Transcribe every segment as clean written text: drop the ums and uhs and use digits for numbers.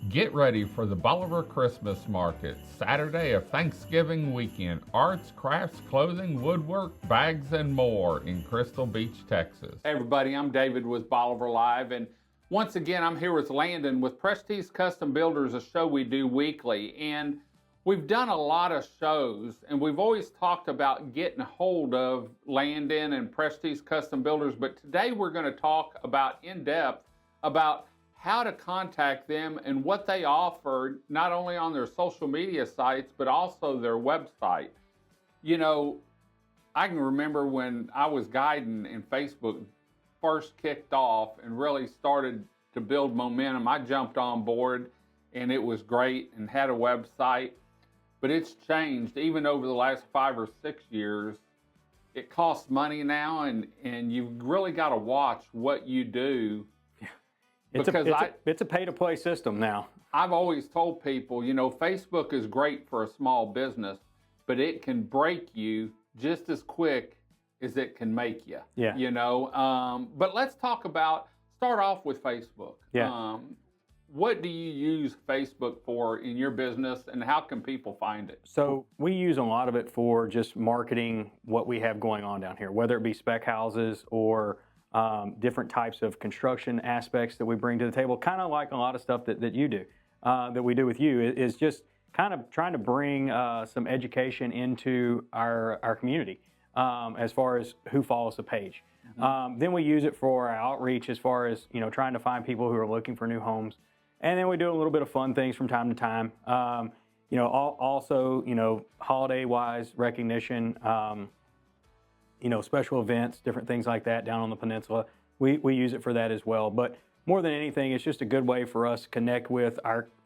Get ready for the Bolivar Christmas Market, Saturday of Thanksgiving weekend. Arts, crafts, clothing, woodwork, bags, and more in Crystal Beach, Texas. Hey everybody, I'm David with Bolivar Live, and once again I'm here with Landon with Prestige Custom Builders, a show we do weekly. And we've done a lot of shows, and we've always talked about getting hold of Landon and Prestige Custom Builders, but today we're going to talk about in depth about how to contact them and what they offer, not only on their social media sites, but also their website. You know, I can remember when I was guiding and Facebook first kicked off and really started to build momentum, I jumped on board and it was great and had a website, but it's changed even over the last 5 or 6 years. It costs money now, and you've really got to watch what you do. It's a pay-to-play system now. I've always told people, you know, Facebook is great for a small business, but it can break you just as quick as it can make you. Yeah. You know, but let's start off with Facebook. Yeah. What do you use Facebook for in your business, and how can people find it? So we use a lot of it for just marketing what we have going on down here, whether it be spec houses or different types of construction aspects that we bring to the table, kind of like a lot of stuff that you do, that we do with you, is just kind of trying to bring some education into our community as far as who follows the page. Mm-hmm. Then we use it for our outreach as far as, you know, trying to find people who are looking for new homes. And then we do a little bit of fun things from time to time. You know, also, you know, holiday-wise recognition, you know, special events, different things like that down on the peninsula. We use it for that as well. But more than anything, it's just a good way for us to connect with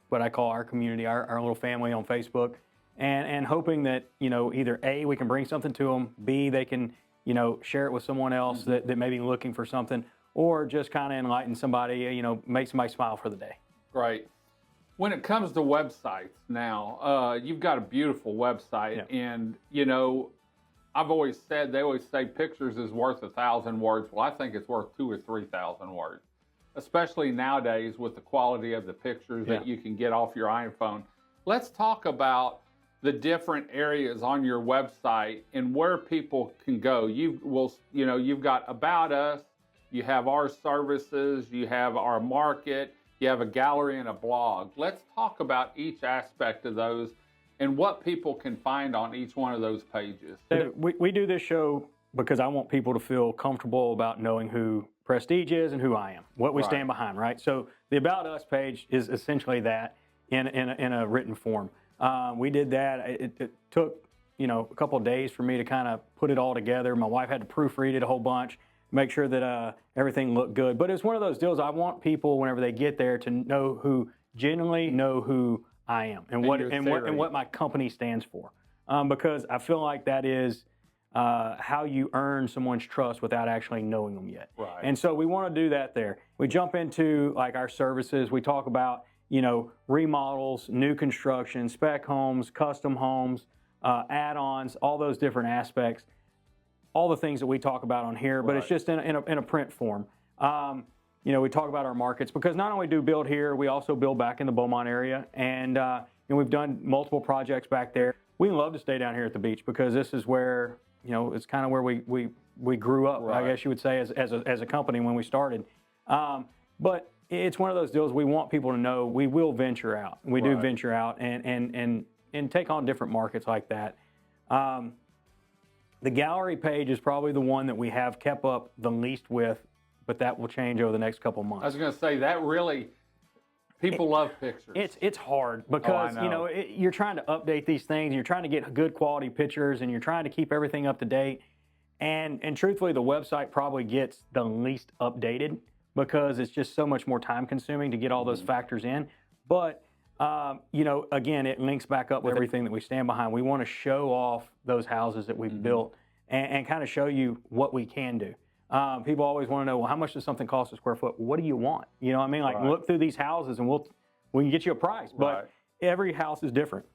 what I call our community, our little family on Facebook, and hoping that, you know, either A, we can bring something to them, B, they can, you know, share it with someone else that may be looking for something, or just kind of enlighten somebody, you know, make somebody smile for the day. Right. When it comes to websites now, you've got a beautiful website, Yeah. and, you know, I've always said, they always say pictures is worth 1,000 words. Well, I think it's worth 2,000 or 3,000 words, especially nowadays with the quality of the pictures that you can get off your iPhone. Let's talk about the different areas on your website and where people can go. You've got About Us, you have our services, you have our market, you have a gallery and a blog. Let's talk about each aspect of those and what people can find on each one of those pages. We do this show because I want people to feel comfortable about knowing who Prestige is and who I am, what we stand behind, right? So the About Us page is essentially that in a written form. We did that. It took, you know, a couple of days for me to kind of put it all together. My wife had to proofread it a whole bunch, make sure that everything looked good. But it's one of those deals. I want people, whenever they get there, to genuinely know who I am and what my company stands for, because I feel like that is how you earn someone's trust without actually knowing them yet. Right. And so we want to do that there. We jump into like our services. We talk about, you know, remodels, new construction, spec homes, custom homes, add-ons, all those different aspects, all the things that we talk about on here, but it's just in a print form. You know, we talk about our markets because not only do we build here, we also build back in the Beaumont area, and we've done multiple projects back there. We love to stay down here at the beach because this is where, you know, it's kind of where we grew up, I guess you would say, as a company when we started. But it's one of those deals we want people to know we will venture out. We do venture out and take on different markets like that. The gallery page is probably the one that we have kept up the least with, but that will change over the next couple of months. I was going to say, that really, people love pictures. It's hard because, you know, you're trying to update these things, you're trying to get good quality pictures, and you're trying to keep everything up to date. And truthfully, the website probably gets the least updated because it's just so much more time consuming to get all those factors in. But, you know, again, it links back up with everything that we stand behind. We want to show off those houses that we've built and kind of show you what we can do. People always want to know, well, how much does something cost a square foot? What do you want? You know what I mean? Like, look through these houses and we can get you a price. But every house is different.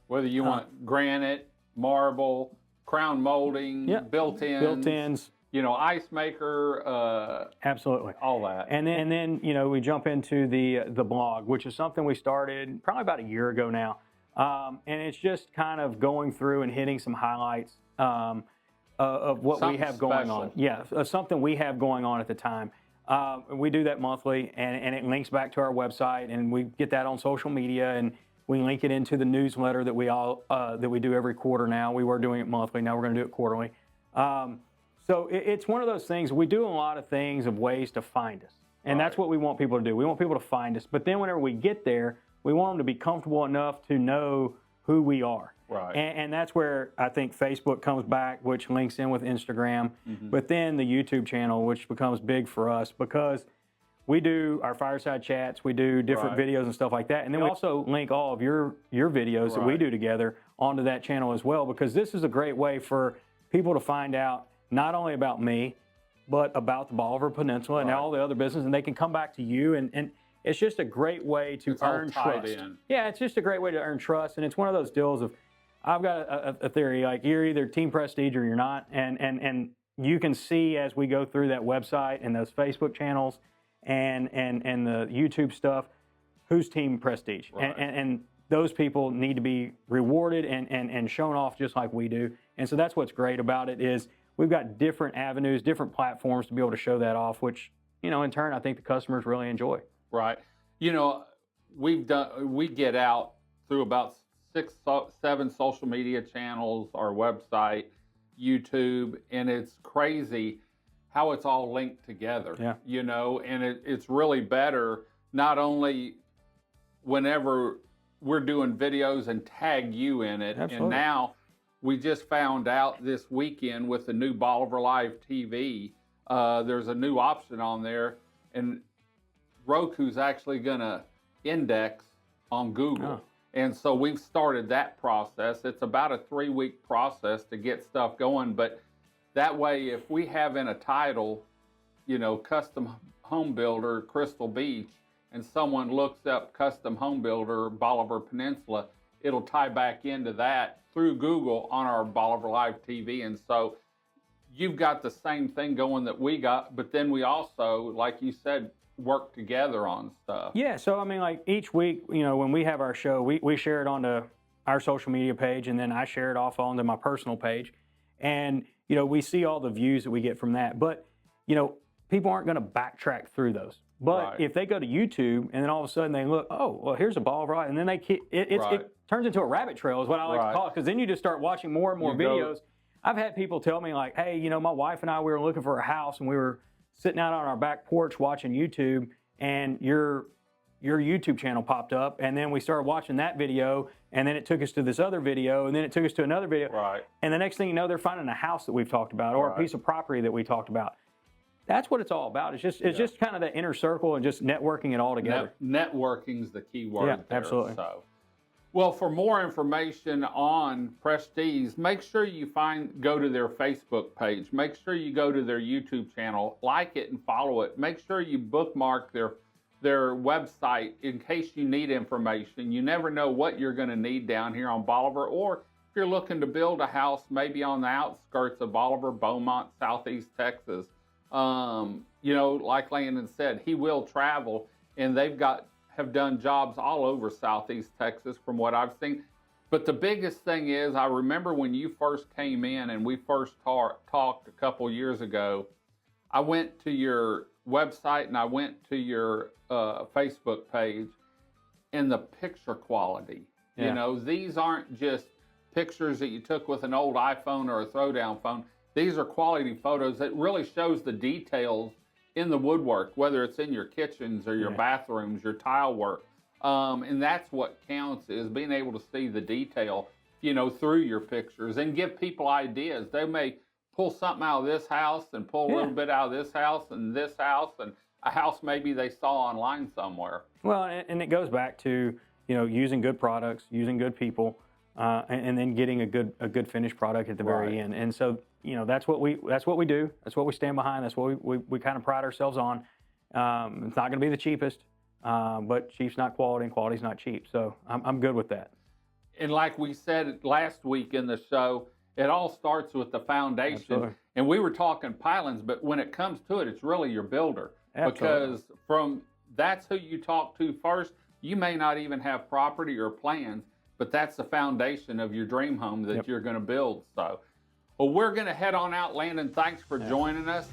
Whether you want granite, marble, crown molding, built-ins. ice maker, Absolutely. all that. And then we jump into the blog, which is something we started probably about a year ago now. And it's just kind of going through and hitting some highlights of what Something we have going special. on. Yeah, something we have going on at the time. We do that monthly, and it links back to our website, and we get that on social media, and we link it into the newsletter that we do every quarter now. We were doing it monthly, now we're going to do it quarterly. So it's one of those things. We do a lot of things of ways to find us, and that's what we want people to do. We want people to find us, but then whenever we get there, we want them to be comfortable enough to know who we are. Right. And that's where I think Facebook comes back, which links in with Instagram, but then the YouTube channel, which becomes big for us because we do our fireside chats, we do different videos and stuff like that. And then we also link all of your videos that we do together onto that channel as well, because this is a great way for people to find out not only about me, but about the Bolivar Peninsula and all the other business, and they can come back to you, and it's just a great way to earn trust. Yeah, it's just a great way to earn trust, and it's one of those deals of, I've got a theory, like you're either Team Prestige or you're not, and you can see as we go through that website and those Facebook channels and the YouTube stuff, who's Team Prestige. And those people need to be rewarded and shown off just like we do. And so that's what's great about it is we've got different avenues, different platforms to be able to show that off, which, in turn, I think the customers really enjoy. Right. We get out through about 6, 7 social media channels, our website, YouTube, and it's crazy how it's all linked together. Yeah. And it's really better not only whenever we're doing videos and tag you in it. Absolutely. And now we just found out this weekend with the new Bolivar Live TV, there's a new option on there, and Roku's actually going to index on Google. And so we've started that process. It's about a 3-week process to get stuff going. But that way, if we have in a title, custom home builder, Crystal Beach, and someone looks up custom home builder, Bolivar Peninsula, it'll tie back into that through Google on our Bolivar Live TV. And so you've got the same thing going that we got, but then we also, like you said, work together on stuff. Yeah, so I mean, like each week, when we have our show, we share it onto our social media page, and then I share it off onto my personal page. And, we see all the views that we get from that. But, people aren't going to backtrack through those. But if they go to YouTube and then all of a sudden they look, oh, well, here's a Bolivar, and then it turns into a rabbit trail is what I like to call it, because then you just start watching more and more videos. I've had people tell me like, hey, my wife and I, we were looking for a house, and we were sitting out on our back porch watching YouTube, and your YouTube channel popped up, and then we started watching that video, and then it took us to this other video, and then it took us to another video. And the next thing you know, they're finding a house that we've talked about or a piece of property that we talked about. That's what it's all about. It's just kind of the inner circle and just networking it all together. Networking's the key word. Yeah, there, absolutely. So. Well, for more information on Prestige, make sure you go to their Facebook page. Make sure you go to their YouTube channel, like it and follow it. Make sure you bookmark their website in case you need information. You never know what you're going to need down here on Bolivar, or if you're looking to build a house maybe on the outskirts of Bolivar, Beaumont, Southeast Texas. Like Landon said, he will travel, and have done jobs all over Southeast Texas from what I've seen. But the biggest thing is, I remember when you first came in and we first talked a couple years ago, I went to your website and I went to your Facebook page, and the picture quality. These aren't just pictures that you took with an old iPhone or a throwdown phone. These are quality photos that really shows the details in the woodwork, whether it's in your kitchens or your bathrooms, your tile work. And that's what counts, is being able to see the detail, through your pictures, and give people ideas. They may pull something out of this house and pull a little bit out of this house and a house maybe they saw online somewhere. Well, and it goes back to, using good products, using good people, and then getting a good finished product at the very end. And so, that's what we do. That's what we stand behind. That's what we kind of pride ourselves on. It's not going to be the cheapest, but cheap's not quality and quality's not cheap. So I'm good with that. And like we said last week in the show, It all starts with the foundation. Absolutely. And we were talking pilings, but when it comes to it, it's really your builder. Absolutely. Because that's who you talk to first. You may not even have property or plans, but that's the foundation of your dream home that you're going to build. So, well, we're going to head on out, Landon. Thanks for joining us.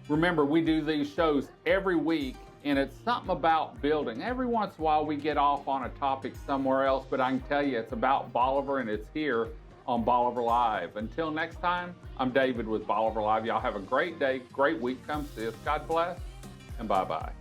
Remember, we do these shows every week, and it's something about building. Every once in a while, we get off on a topic somewhere else, but I can tell you it's about Bolivar, and it's here on Bolivar Live. Until next time, I'm David with Bolivar Live. Y'all have a great day, great week. Come see us. God bless, and bye-bye.